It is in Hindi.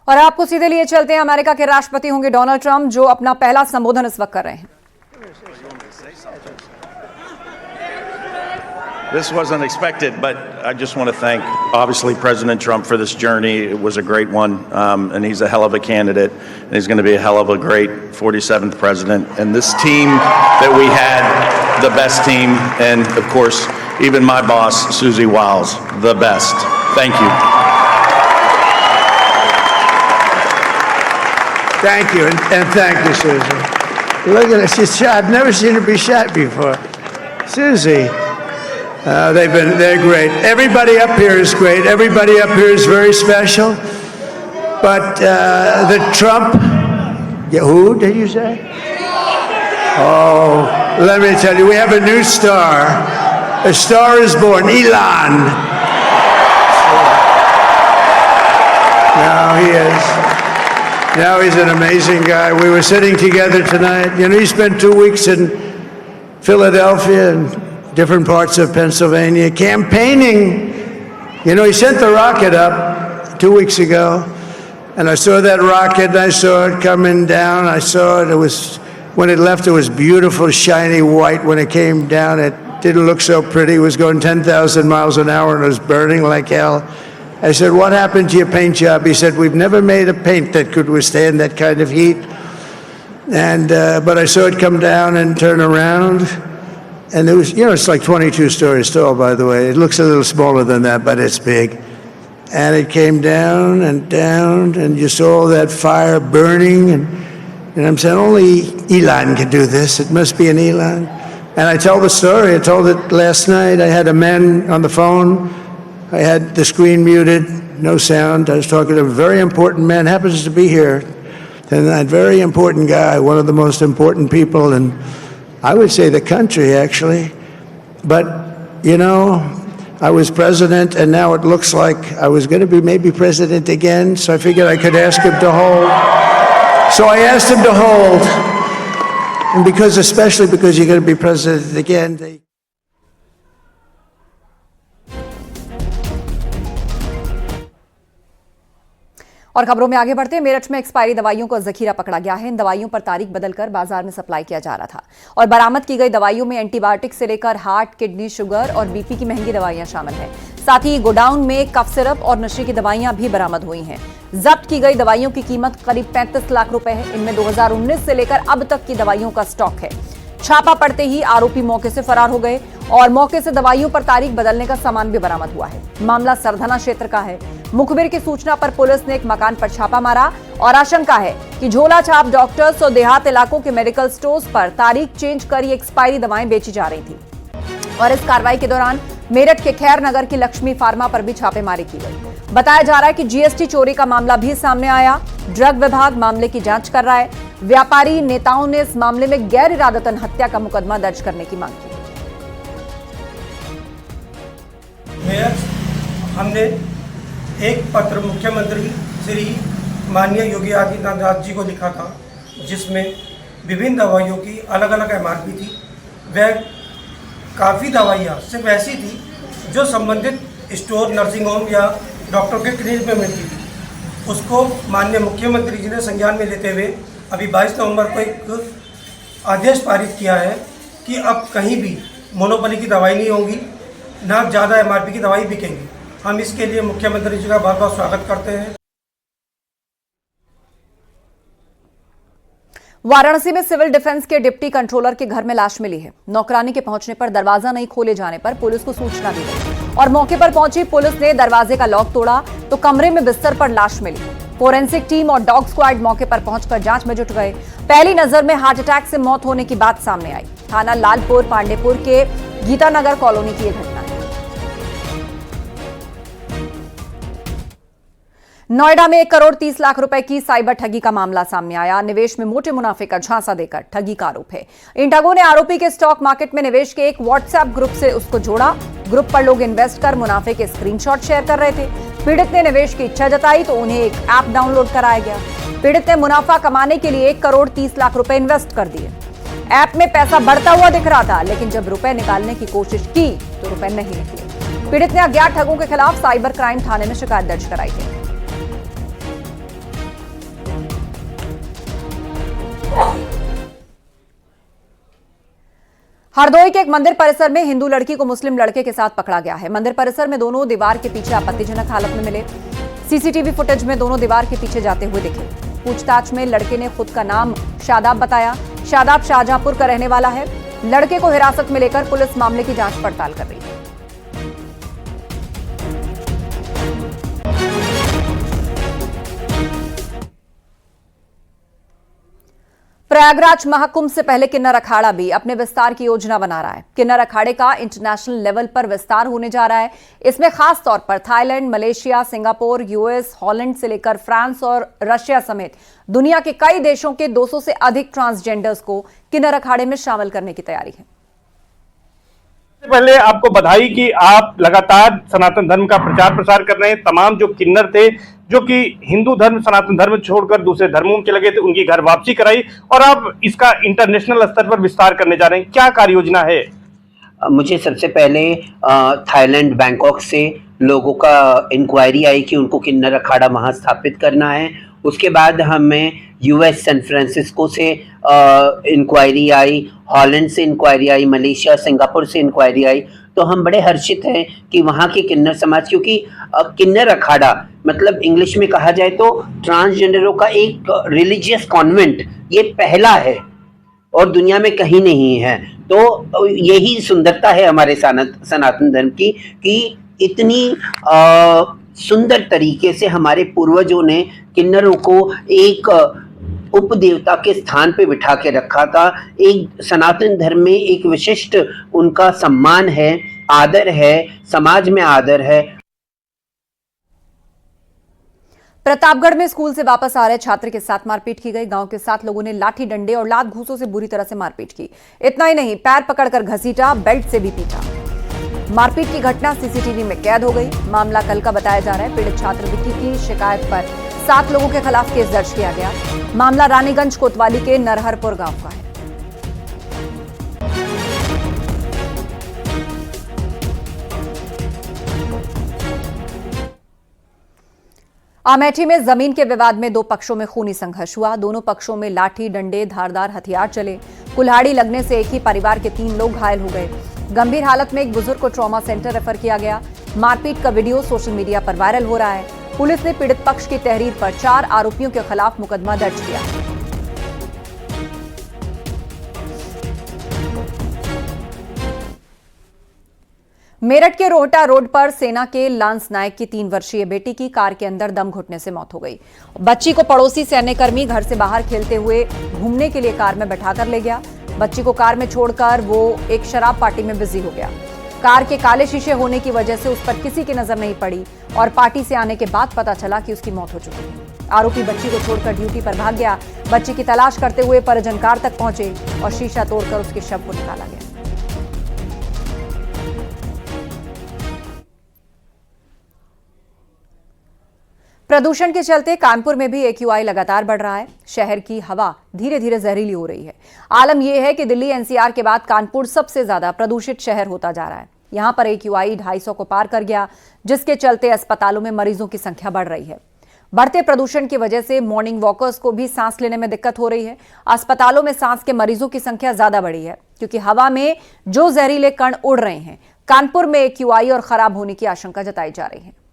और आपको सीधे लिए चलते हैं, अमेरिका के राष्ट्रपति होंगे डोनाल्ड ट्रंप, जो अपना पहला संबोधन इस वक्त कर रहे हैं। This wasn't expected, but I just want to thank, obviously, President Trump for this journey. It was a great one, and he's a hell of a candidate, and he's going to be a hell of a great 47th president. And this team that we had, the best team, and of course, even my boss, Susie Wiles, the best. Thank you. Thank you, and thank you, Susie. Look at her, she's shy. I've never seen her be shy before. Susie. They're great. Everybody up here is great. Everybody up here is very special. But the Trump, who did you say? Oh, let me tell you, we have a new star. A star is born, Elon. Now he is. Now he's an amazing guy. We were sitting together tonight. You know, he spent 2 weeks in Philadelphia and different parts of Pennsylvania, campaigning. You know, he sent the rocket up 2 weeks ago, and I saw that rocket, and I saw it coming down. I saw it. It was, when it left, it was beautiful, shiny white. When it came down, it didn't look so pretty. It was going 10,000 miles an hour, and it was burning like hell. I said, what happened to your paint job? He said, we've never made a paint that could withstand that kind of heat. And, but I saw it come down and turn around. And it was, you know, it's like 22 stories tall, by the way. It looks a little smaller than that, but it's big. And it came down, and you saw all that fire burning. And I'm saying, only Elon could do this. It must be an Elon. And I tell the story. I told it last night. I had a man on the phone. I had the screen muted, no sound. I was talking to a very important man, happens to be here. And that very important guy, one of the most important people in, I would say, the country, actually. But, you know, I was president, and now it looks like I was going to be maybe president again, so I figured I could ask him to hold. So I asked him to hold. And because, especially because you're going to be president again, they... और खबरों में आगे बढ़ते हैं। मेरठ में एक्सपायरी दवाइयों का जखीरा पकड़ा गया है। इन दवाइयों पर तारीख बदलकर बाजार में सप्लाई किया जा रहा था और बरामद की गई दवाइयों में एंटीबायोटिक से लेकर हार्ट, किडनी, शुगर और बीपी की महंगी दवाइयां शामिल हैं। साथ ही गोडाउन में कफ सिरप और नशे की दवाइयां भी बरामद हुई हैं। जब्त की गई दवाइयों की कीमत करीब 35 लाख रुपए है। इनमें 2019 से लेकर अब तक की दवाइयों का स्टॉक है। छापा पड़ते ही आरोपी मौके से फरार हो गए और मौके से दवाइयों पर तारीख बदलने का सामान भी बरामद हुआ है। मामला सरधना क्षेत्र का है। मुखबिर की सूचना पर पुलिस ने एक मकान पर छापा मारा और आशंका है कि झोला छाप डॉक्टर्स और देहात इलाकों के मेडिकल स्टोर्स पर तारीख चेंज कर ये एक्सपायरी दवाएं बेची जा रही थी। और इस कार्रवाई के दौरान मेरठ के खैर नगर की लक्ष्मी फार्मा पर भी छापेमारी की गई। बताया जा रहा है कि जीएसटी चोरी का मामला भी सामने आया। ड्रग विभाग मामले की जांच कर रहा है। व्यापारी नेताओं ने इस मामले में गैर इरादतन हत्या का मुकदमा दर्ज करने की मांग की। हमने एक पत्र मुख्यमंत्री श्री माननीय योगी आदित्यनाथ जी को लिखा था, जिसमें विभिन्न दवाइयों की अलग अलग एमआरपी थी। वह काफ़ी दवाइयाँ सिर्फ ऐसी थी जो संबंधित स्टोर, नर्सिंग होम या डॉक्टर के क्लिनिक में मिलती थी। उसको माननीय मुख्यमंत्री जी ने संज्ञान में लेते हुए अभी 22 नवंबर को एक आदेश पारित किया है कि अब कहीं भी मोनोपोली की दवाई नहीं होगी, ना ज़्यादा एमआरपी की दवाई बिकेंगी। हम इसके लिए मुख्यमंत्री जी का बहुत बहुत स्वागत करते हैं। वाराणसी में सिविल डिफेंस के डिप्टी कंट्रोलर के घर में लाश मिली है। नौकरानी के पहुंचने पर दरवाजा नहीं खोले जाने पर पुलिस को सूचना दी गई और मौके पर पहुंची पुलिस ने दरवाजे का लॉक तोड़ा तो कमरे में बिस्तर पर लाश मिली। फोरेंसिक टीम और डॉग स्क्वाड मौके पर पहुंचकर जांच में जुट गए। पहली नजर में हार्ट अटैक से मौत होने की बात सामने आई। थाना लालपुर पांडेपुर के गीतानगर कॉलोनी की यह घटना है। नोएडा में 1 करोड़ 30 लाख रुपए की साइबर ठगी का मामला सामने आया। निवेश में मोटे मुनाफे का झांसा देकर ठगी का आरोप है। इन ठगों ने आरोपी के स्टॉक मार्केट में निवेश के एक व्हाट्सएप ग्रुप से उसको जोड़ा। ग्रुप पर लोग इन्वेस्ट कर मुनाफे के स्क्रीनशॉट शेयर कर रहे थे। पीड़ित ने निवेश की इच्छा जताई तो उन्हें एक ऐप डाउनलोड कराया गया। पीड़ित ने मुनाफा कमाने के लिए 1 करोड़ 30 लाख रुपए इन्वेस्ट कर दिए। ऐप में पैसा बढ़ता हुआ दिख रहा था, लेकिन जब रुपए निकालने की कोशिश की तो रुपए नहीं निकले। पीड़ित ने अज्ञात ठगों के खिलाफ साइबर क्राइम थाने में शिकायत दर्ज कराई है। हरदोई के एक मंदिर परिसर में हिंदू लड़की को मुस्लिम लड़के के साथ पकड़ा गया है। मंदिर परिसर में दोनों दीवार के पीछे आपत्तिजनक हालत में मिले। सीसीटीवी फुटेज में दोनों दीवार के पीछे जाते हुए दिखे। पूछताछ में लड़के ने खुद का नाम शादाब बताया। शादाब शाहजहांपुर का रहने वाला है। लड़के को हिरासत में लेकर पुलिस मामले की जांच पड़ताल कर रही है। प्रयागराज महाकुंभ से पहले किन्नर अखाड़ा भी अपने विस्तार की योजना बना रहा है। किन्नर अखाड़े का इंटरनेशनल लेवल पर विस्तार होने जा रहा है। इसमें खास तौर पर Thailand, Malaysia, Singapore, US, Holland से लेकर फ्रांस और रशिया समेत दुनिया के कई देशों के 200 से अधिक ट्रांसजेंडर्स को किन्नर अखाड़े में शामिल करने की तैयारी है। सबसे पहले आपको बधाई कि आप लगातार सनातन धर्म का प्रचार प्रसार कर रहे हैं। तमाम जो किन्नर थे, जो कि हिंदू धर्म, सनातन धर्म छोड़कर दूसरे धर्मों के लगे थे, उनकी घर वापसी कराई और आप इसका इंटरनेशनल स्तर पर विस्तार करने जा रहे हैं। क्या कार्य योजना है? मुझे सबसे पहले थाईलैंड बैंकॉक से लोगों का इंक्वायरी आई कि उनको किन्नर अखाड़ा वहाँ स्थापित करना है। उसके बाद हमें यूएस सैन फ्रांसिस्को से इंक्वायरी आई, हॉलैंड से इंक्वायरी आई, मलेशिया, सिंगापुर से इंक्वायरी आई। तो हम बड़े हर्षित हैं कि वहाँ के किन्नर समाज, क्योंकि किन्नर अखाड़ा मतलब इंग्लिश में कहा जाए तो ट्रांसजेंडरों का एक रिलीजियस कॉन्वेंट, ये पहला है और दुनिया में कहीं नहीं है। तो यही सुंदरता है हमारे सनातन धर्म की कि इतनी सुंदर तरीके से हमारे पूर्वजों ने किन्नरों को एक उपदेवता के स्थान पे बिठा के रखा था। एक सनातन धर्म में एक विशिष्ट उनका सम्मान है, आदर है, समाज में आदर है। प्रतापगढ़ में स्कूल से वापस आ रहे छात्र के साथ मारपीट की गई। गांव के 7 लोगों ने लाठी डंडे और लात घूंसों से बुरी तरह से मारपीट की। इतना ही नहीं, पैर पकड़कर घसीटा, बेल्ट से भी पीटा। मारपीट की घटना सीसीटीवी में कैद हो गई। मामला कल का बताया जा रहा है। पीड़ित छात्र विक्की की शिकायत पर 7 लोगों के खिलाफ केस दर्ज किया गया। मामला रानीगंज कोतवाली के नरहरपुर गांव का है। अमेठी में जमीन के विवाद में 2 पक्षों में खूनी संघर्ष हुआ। दोनों पक्षों में लाठी, डंडे, धारदार हथियार चले। कुल्हाड़ी लगने से एक ही परिवार के 3 लोग घायल हो गए। गंभीर हालत में एक बुजुर्ग को ट्रॉमा सेंटर रेफर किया गया। मारपीट का वीडियो सोशल मीडिया पर वायरल हो रहा है। पुलिस ने पीड़ित पक्ष की तहरीर पर 4 आरोपियों के खिलाफ मुकदमा दर्ज किया। मेरठ के रोहटा रोड पर सेना के लांस नायक की 3 वर्षीय बेटी की कार के अंदर दम घुटने से मौत हो गई। बच्ची को पड़ोसी सैन्यकर्मी घर से बाहर खेलते हुए घूमने के लिए कार में बैठाकर ले गया। बच्ची को कार में छोड़कर वो एक शराब पार्टी में बिजी हो गया। कार के काले शीशे होने की वजह से उस पर किसी की नजर नहीं पड़ी और पार्टी से आने के बाद पता चला कि उसकी मौत हो चुकी है। आरोपी बच्ची को छोड़कर ड्यूटी पर भाग गया। बच्ची की तलाश करते हुए परिजन कार तक पहुंचे और शीशा तोड़कर उसके शव को निकाला गया। प्रदूषण के चलते कानपुर में भी AQI लगातार बढ़ रहा है। शहर की हवा धीरे धीरे जहरीली हो रही है। आलम यह है कि दिल्ली NCR के बाद कानपुर सबसे ज्यादा प्रदूषित शहर होता जा रहा है। यहां पर AQI 250 को पार कर गया, जिसके चलते अस्पतालों में मरीजों की संख्या बढ़ रही है। बढ़ते प्रदूषण की वजह से मॉर्निंग वॉकर्स को भी सांस लेने में दिक्कत हो रही है। अस्पतालों में सांस के मरीजों की संख्या ज्यादा बढ़ी है क्योंकि हवा में जो जहरीले कण उड़ रहे हैं। कानपुर में AQI और खराब होने की आशंका जताई जा रही है।